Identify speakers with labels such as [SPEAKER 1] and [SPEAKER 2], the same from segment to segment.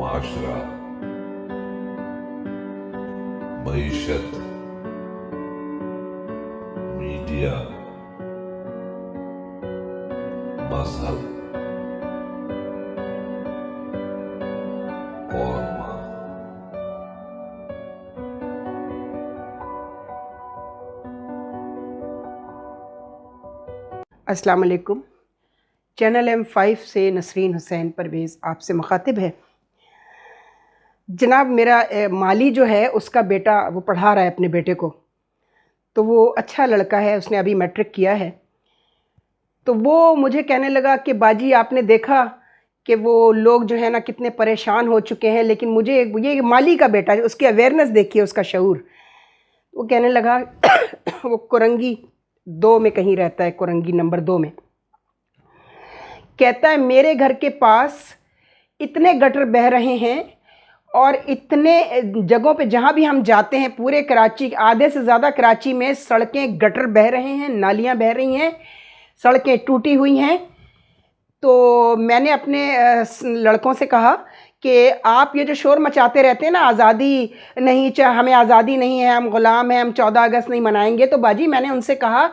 [SPEAKER 1] माशरा, मईशत, media, मजहब और मां।
[SPEAKER 2] अस्सलाम वालेकुम। चैनल M5 से नसरीन हुसैन परवेज़ आपसे मुखातिब है। जनाब, मेरा माली जो है उसका बेटा वो पढ़ा रहा है अपने बेटे को, तो वो अच्छा लड़का है, उसने अभी मैट्रिक किया है। तो वो मुझे कहने लगा कि बाजी आपने देखा कि वो लोग जो है ना कितने परेशान हो चुके हैं, लेकिन मुझे ये माली का बेटा है, उसकी अवेयरनेस देखिए, उसका शऊर। वो कहने लगा वो कुरंगी 2 में कहीं रहता है, कुरंगी नंबर 2 में। कहता है मेरे घर के पास इतने गटर बह रहे हैं और इतने जगहों पे जहाँ भी हम जाते हैं पूरे कराची, आधे से ज़्यादा कराची में सड़कें गटर बह रहे हैं, नालियाँ बह रही हैं, सड़कें टूटी हुई हैं। तो मैंने अपने लड़कों से कहा कि आप ये जो शोर मचाते रहते हैं ना, आज़ादी नहीं, हमें आज़ादी नहीं है, हम ग़ुलाम हैं, हम 14 अगस्त नहीं मनाएंगे। तो बाजी मैंने उनसे कहा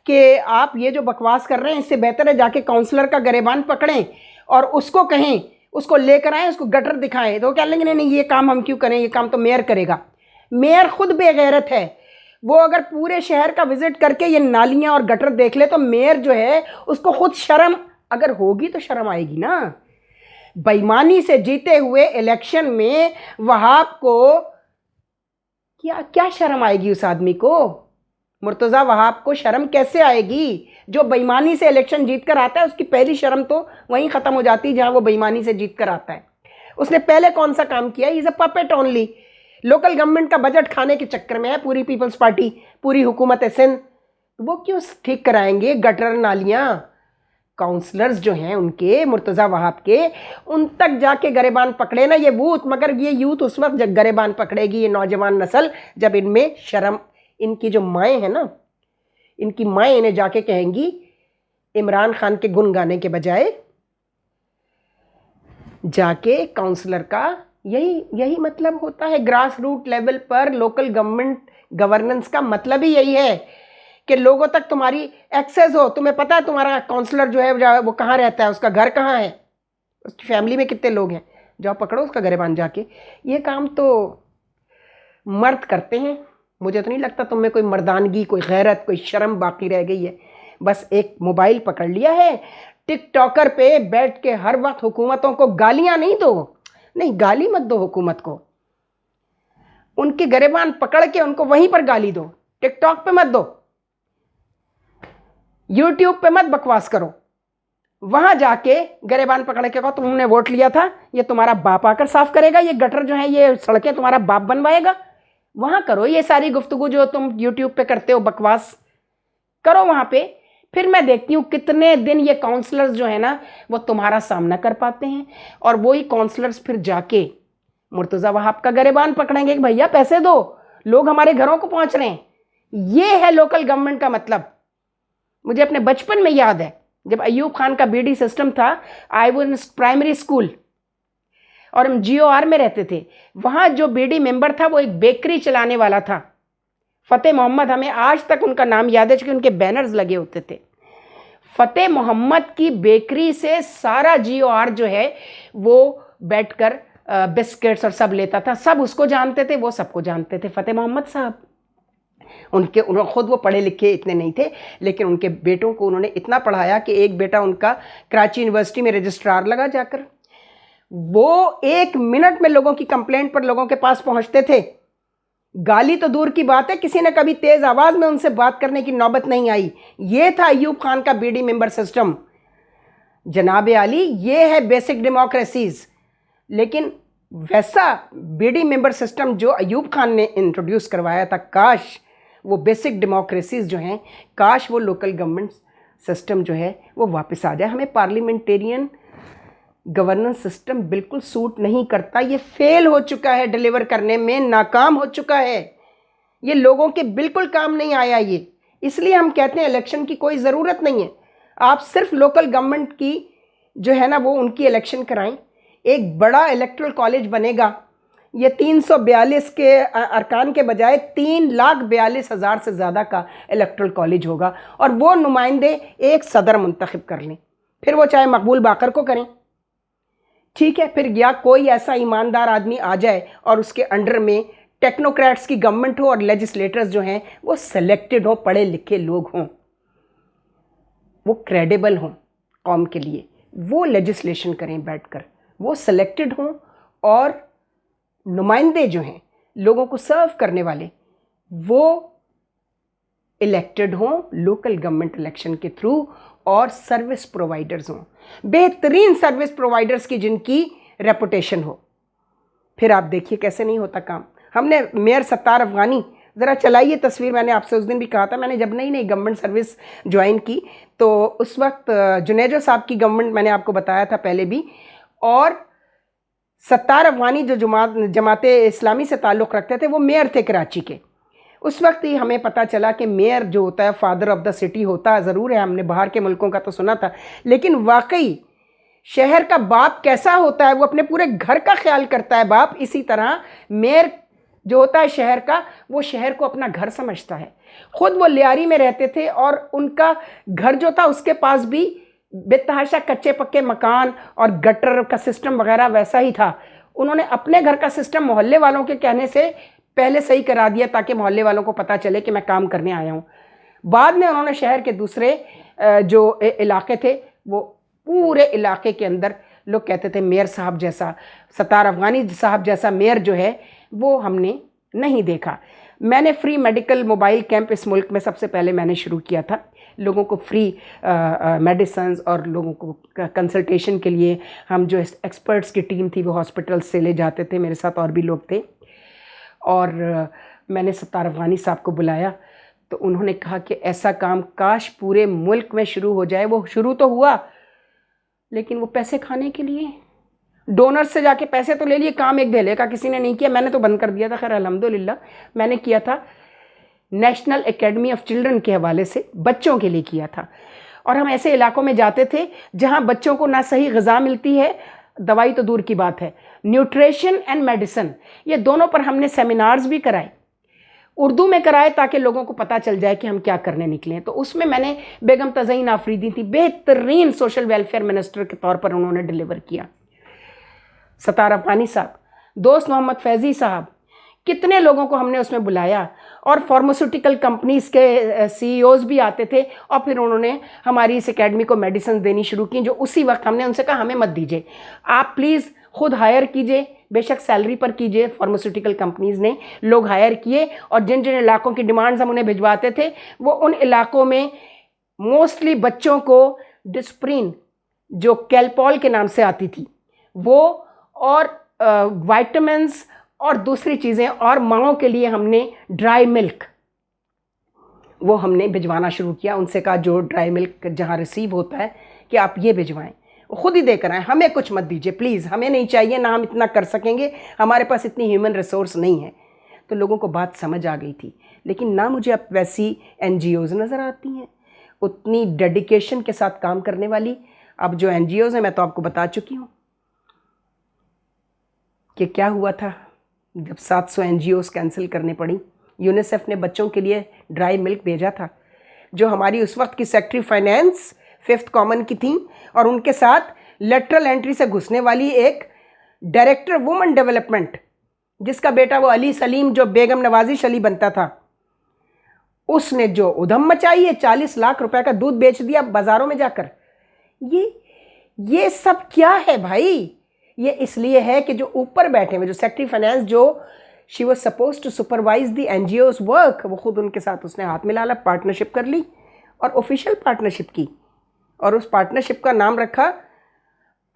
[SPEAKER 2] कि आप ये जो बकवास कर रहे हैं, इससे बेहतर है जाके काउंसलर का गिरेबान पकड़ें और उसको कहें, उसको लेकर आएँ, उसको गटर दिखाएं। तो क्या लेंगे, नहीं ये काम हम क्यों करें, ये काम तो मेयर करेगा। मेयर खुद बेगैरत है। वो अगर पूरे शहर का विज़िट करके ये नालियाँ और गटर देख ले तो मेयर जो है उसको खुद शर्म, अगर होगी तो शर्म आएगी ना। बेईमानी से जीते हुए इलेक्शन में वहाब को क्या शर्म आएगी उस आदमी को? मुर्तज़ा वहाब को शर्म कैसे आएगी? जो बेईमानी से इलेक्शन जीत कर आता है उसकी पहली शर्म तो वहीं ख़त्म हो जाती है जहां वो बेईमानी से जीत कर आता है। उसने पहले कौन सा काम किया? Is a puppet only. Local government का बजट खाने के चक्कर में है पूरी पीपल्स पार्टी, पूरी हुकूमत सिंध। वो क्यों ठीक कराएंगे गटर नालियाँ? काउंसलर्स जो हैं उनके, मुर्तज़ा वहाब के, उन तक जाके गरेबान पकड़े ना ये यूथ। मगर ये यूथ उस वक्त जब गरेबान पकड़ेगी, ये नौजवान नस्ल, जब इनमें शर्म, इनकी जो माएँ हैं ना, इनकी माएँ इन्हें जाके कहेंगी इमरान खान के गुण गाने के बजाय जाके काउंसलर का यही मतलब होता है। ग्रास रूट लेवल पर लोकल गवर्नमेंट गवर्नेंस का मतलब ही यही है कि लोगों तक तुम्हारी एक्सेस हो। तुम्हें पता है तुम्हारा काउंसलर जो है वो कहाँ रहता है, उसका घर कहाँ है, उसकी फैमिली में कितने लोग हैं, जाओ पकड़ो उसका गिरेबान जाके। ये काम तो मर्द करते हैं। मुझे तो नहीं लगता तुम में कोई मर्दानगी, कोई गैरत, कोई शर्म बाकी रह गई है। बस एक मोबाइल पकड़ लिया है, टिकटॉकर पे बैठ के हर वक्त हुकूमतों को गालियां नहीं दो, नहीं गाली मत दो हुकूमत को, उनके गिरेबान पकड़ के उनको वहीं पर गाली दो। टिकटॉक पे मत दो, यूट्यूब पे मत बकवास करो, वहां जाके गिरेबान पकड़ के कहो तुमने वोट लिया था, ये तुम्हारा बाप आकर साफ करेगा, ये गटर जो है, ये सड़कें तुम्हारा बाप बनवाएगा। वहां करो ये सारी गुफ्तगू जो तुम यूट्यूब पे करते हो, बकवास करो वहां पे। फिर मैं देखती हूँ कितने दिन ये काउंसलर्स जो है ना वो तुम्हारा सामना कर पाते हैं। और वही काउंसलर्स फिर जाके मुर्तज़ा वहाब का गिरेबान पकड़ेंगे कि भैया पैसे दो, लोग हमारे घरों को पहुंच रहे हैं। ये है लोकल गवर्नमेंट का मतलब। मुझे अपने बचपन में याद है जब अयूब खान का बीडी सिस्टम था, आई वाज प्राइमरी स्कूल और हम GOR में रहते थे। वहाँ जो बीडी मेंबर था वो एक बेकरी चलाने वाला था, फ़तेह मोहम्मद। हमें आज तक उनका नाम याद है क्योंकि उनके बैनर्स लगे होते थे। फ़तेह मोहम्मद की बेकरी से सारा GOR जो है वो बैठकर बिस्किट्स और सब लेता था। सब उसको जानते थे, वो सबको जानते थे, फ़तेह मोहम्मद साहब। उन्होंने खुद वो पढ़े लिखे इतने नहीं थे, लेकिन उनके बेटों को उन्होंने इतना पढ़ाया कि एक बेटा उनका कराची यूनिवर्सिटी में रजिस्ट्रार लगा जाकर। वो 1 मिनट में लोगों की कंप्लेंट पर लोगों के पास पहुंचते थे। गाली तो दूर की बात है, किसी ने कभी तेज आवाज में उनसे बात करने की नौबत नहीं आई। ये था अयूब खान का बीडी मेंबर सिस्टम। जनाबे आली, ये है बेसिक डेमोक्रेसीज। लेकिन वैसा बीडी मेंबर सिस्टम जो अयूब खान ने इंट्रोड्यूस करवाया था, काश वो बेसिक डेमोक्रेसीज जो हैं, काश वो लोकल गवर्नमेंट सिस्टम जो है वो वापस आ जाए। हमें पार्लियामेंटेरियन गवर्नेंस सिस्टम बिल्कुल सूट नहीं करता। ये फेल हो चुका है, डिलीवर करने में नाकाम हो चुका है। ये लोगों के बिल्कुल काम नहीं आया ये। इसलिए हम कहते हैं इलेक्शन की कोई ज़रूरत नहीं है। आप सिर्फ लोकल गवर्नमेंट की जो है ना वो उनकी इलेक्शन कराएं। एक बड़ा इलेक्टोरल कॉलेज बनेगा। ये 342 के अरकान के बजाय 3,42,000 से ज़्यादा का इलेक्टोरल कॉलेज होगा और वो नुमाइंदे एक सदर मुंतखब कर लें, फिर वो चाहे मकबूल बाकर को करें, ठीक है। फिर या कोई ऐसा ईमानदार आदमी आ जाए और उसके अंडर में टेक्नोक्रेट्स की गवर्नमेंट हो और लेजिस्लेटर्स जो हैं वो सिलेक्टेड हो, पढ़े लिखे लोग हों, वो क्रेडिबल हों कौम के लिए, वो लेजिस्लेशन करें बैठकर, वो सिलेक्टेड हों और नुमाइंदे जो हैं लोगों को सर्व करने वाले वो इलेक्टेड हों लोकल गवर्नमेंट इलेक्शन के थ्रू और सर्विस प्रोवाइडर्स हों, बेहतरीन सर्विस प्रोवाइडर्स की जिनकी रेपुटेशन हो। फिर आप देखिए कैसे नहीं होता काम। हमने मेयर सत्तार अफगानी, ज़रा चलाइए तस्वीर, मैंने आपसे उस दिन भी कहा था, मैंने जब नई गवर्नमेंट सर्विस ज्वाइन की तो उस वक्त जुनेजो साहब की गवर्नमेंट मैंने आपको बताया था पहले भी, और सत्तार अफगानी जो जमाते इस्लामी से ताल्लुक़ रखते थे वो मेयर थे कराची के। उस वक्त ही हमें पता चला कि मेयर जो होता है फादर ऑफ द सिटी होता है, ज़रूर है, हमने बाहर के मुल्कों का तो सुना था, लेकिन वाकई शहर का बाप कैसा होता है, वो अपने पूरे घर का ख्याल करता है बाप। इसी तरह मेयर जो होता है शहर का, वो शहर को अपना घर समझता है। ख़ुद वो लियारी में रहते थे और उनका घर जो था उसके पास भी बेतहाशा कच्चे पक्के मकान और गटर का सिस्टम वगैरह वैसा ही था। उन्होंने अपने घर का सिस्टम मोहल्ले वालों के कहने से पहले सही करा दिया ताकि मोहल्ले वालों को पता चले कि मैं काम करने आया हूँ। बाद में उन्होंने शहर के दूसरे जो इलाके थे वो पूरे इलाके के अंदर लोग कहते थे मेयर साहब जैसा, सत्तार अफगानी साहब जैसा मेयर जो है वो हमने नहीं देखा। मैंने फ्री मेडिकल मोबाइल कैंप इस मुल्क में सबसे पहले मैंने शुरू किया था। लोगों को फ्री मेडिसिन्स और लोगों को कंसल्टेशन के लिए हम जो एक्सपर्ट्स की टीम थी वो हॉस्पिटल से ले जाते थे, मेरे साथ और भी लोग थे। और मैंने सत्तार अफगानी साहब को बुलाया तो उन्होंने कहा कि ऐसा काम काश पूरे मुल्क में शुरू हो जाए। वो शुरू तो हुआ लेकिन वो पैसे खाने के लिए डोनर से जाके पैसे तो ले लिए, काम एक धेले का किसी ने नहीं किया। मैंने तो बंद कर दिया था, खैर अल्हम्दुलिल्लाह मैंने किया था नेशनल एकेडमी ऑफ चिल्ड्रन के हवाले से, बच्चों के लिए किया था। और हम ऐसे इलाकों में जाते थे जहाँ बच्चों को ना सही ग़िज़ा मिलती है, दवाई तो दूर की बात है, न्यूट्रिशन एंड मेडिसिन, ये दोनों पर हमने सेमिनार्स भी कराए, उर्दू में कराए ताकि लोगों को पता चल जाए कि हम क्या करने निकले हैं। तो उसमें मैंने बेगम तज़ईन आफरीदी थी, बेहतरीन सोशल वेलफेयर मिनिस्टर के तौर पर उन्होंने डिलीवर किया। सत्तार अफगानी साहब, दोस्त मोहम्मद फैज़ी साहब, कितने लोगों को हमने उसमें बुलाया। और फार्मास्यूटिकल कंपनीज़ के सीईओज़ भी आते थे और फिर उन्होंने हमारी इस एकेडमी को मेडिसिन देनी शुरू की, जो उसी वक्त हमने उनसे कहा हमें मत दीजिए, आप प्लीज़ खुद हायर कीजिए, बेशक सैलरी पर कीजिए। फार्मास्यूटिकल कंपनीज़ ने लोग हायर किए और जिन जिन इलाकों की डिमांड्स हम उन्हें भिजवाते थे वो उन इलाकों में मोस्टली बच्चों को डिस्प्रिन जो कैलपॉल के नाम से आती थी वो, और वाइटामिन्स और दूसरी चीज़ें, और माँओं के लिए हमने ड्राई मिल्क वो हमने भिजवाना शुरू किया। उनसे कहा जो ड्राई मिल्क जहाँ रिसीव होता है कि आप ये भिजवाएं, खुद ही देकर आएँ, हमें कुछ मत दीजिए प्लीज़, हमें नहीं चाहिए, ना हम इतना कर सकेंगे, हमारे पास इतनी ह्यूमन रिसोर्स नहीं है। तो लोगों को बात समझ आ गई थी, लेकिन ना मुझे अब वैसी NGOs नज़र आती हैं उतनी डेडिकेशन के साथ काम करने वाली। अब जो NGOs हैं मैं तो आपको बता चुकी हूँ कि क्या हुआ था जब 700 NGOs कैंसिल करनी पड़ी। यूनिसेफ ने बच्चों के लिए ड्राई मिल्क भेजा था, जो हमारी उस वक्त की सेक्रेटरी फाइनेंस 5th कॉमन की थी, और उनके साथ लेटरल एंट्री से घुसने वाली एक डायरेक्टर वुमेन डेवलपमेंट जिसका बेटा वो अली सलीम जो बेगम नवाजिश अली बनता था, उसने जो उधम मचाई है, 40 लाख रुपए का दूध बेच दिया बाज़ारों में जाकर। ये सब क्या है भाई? ये इसलिए है कि जो ऊपर बैठे हुए जो सेक्रेटरी फाइनेंस, जो she was suppose to supervise the NGOs work, वो खुद उनके साथ उसने हाथ मिला, पार्टनरशिप कर ली और ऑफिशियल पार्टनरशिप की, और उस पार्टनरशिप का नाम रखा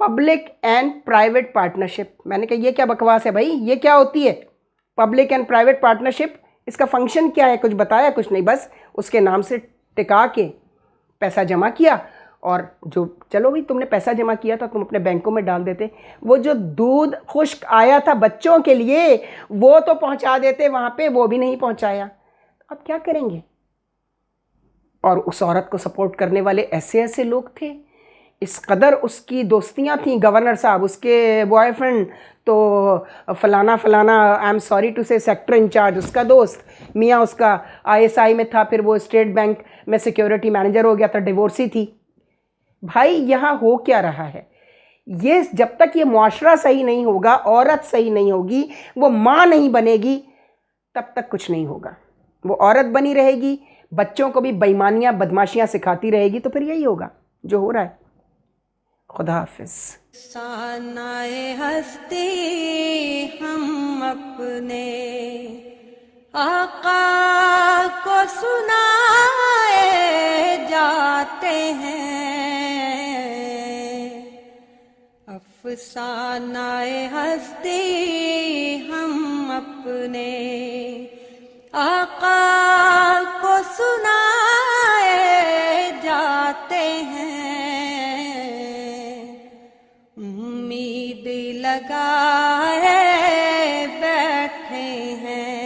[SPEAKER 2] पब्लिक एंड प्राइवेट पार्टनरशिप। मैंने कहा ये क्या बकवास है भाई, ये क्या होती है पब्लिक एंड प्राइवेट पार्टनरशिप? इसका फंक्शन क्या है? कुछ बताया? कुछ नहीं, बस उसके नाम से टिका के पैसा जमा किया, और जो चलो भाई तुमने पैसा जमा किया था तुम अपने बैंकों में डाल देते। वो जो दूध खुश्क आया था बच्चों के लिए वो तो पहुंचा देते वहाँ पे, वो भी नहीं पहुंचाया। अब क्या करेंगे? और उस औरत को सपोर्ट करने वाले ऐसे ऐसे लोग थे इस कदर उसकी दोस्तियां थी गवर्नर साहब, उसके बॉयफ्रेंड तो फलाना फलाना, आई एम सॉरी टू से सेक्टर इंचार्ज उसका दोस्त, मियाँ उसका आईएसआई में था, फिर वो स्टेट बैंक में सिक्योरिटी मैनेजर हो गया था, डिवोर्सी थी। भाई यहाँ हो क्या रहा है? ये जब तक ये मुआशरा सही नहीं होगा, औरत सही नहीं होगी, वो माँ नहीं बनेगी, तब तक कुछ नहीं होगा। वो औरत बनी रहेगी, बच्चों को भी बेईमानियाँ बदमाशियाँ सिखाती रहेगी, तो फिर यही होगा जो हो रहा है। खुदा हाफिज।
[SPEAKER 3] सानाए हस्ती हम अपने आका को सुनाए जाते हैं, अफसानाए हस्ती हम अपने आका को सुनाए जाते हैं, उम्मीद लगाए बैठे हैं।